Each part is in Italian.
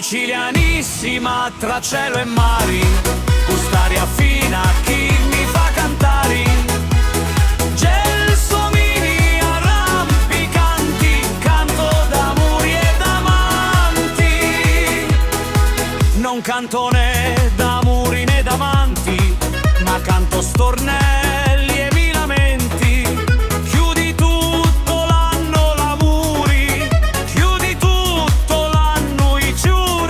sicilianissima tra cielo e mari, gustaria fina chi mi fa cantare. Gelsomini arrampicanti, canto d'amori ed amanti. Non canto né d'amori né d'amanti, ma canto stornelli e mi lamenti. Chiudi tutto l'anno l'amori, chiudi tutto l'anno i giuri.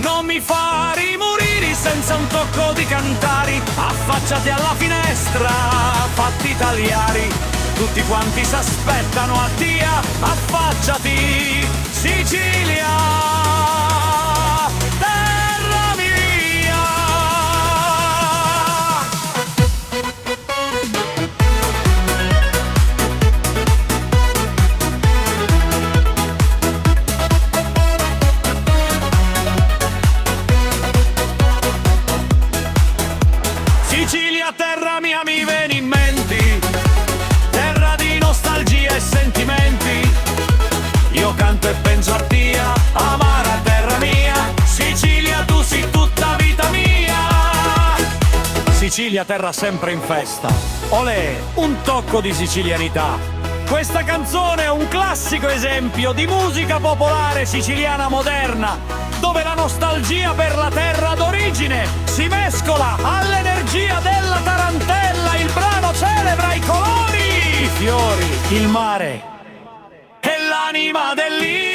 Non mi fa rimorire senza un tocco di cantari. Affacciati alla finestra, fatti tagliari. Tutti quanti s'aspettano a Dia. Affacciati, Sicilia. Sicilia, terra mia, mi viene in mente, terra di nostalgia e sentimenti. Io canto e penso a Dia, amara terra mia. Sicilia, tu sei tutta vita mia. Sicilia, terra sempre in festa. Olè, un tocco di sicilianità. Questa canzone è un classico esempio di musica popolare siciliana moderna, dove la nostalgia per la terra d'origine si mescola all'energia della tarantella. Il brano celebra i colori, i fiori, il mare e l'anima dell'Italia.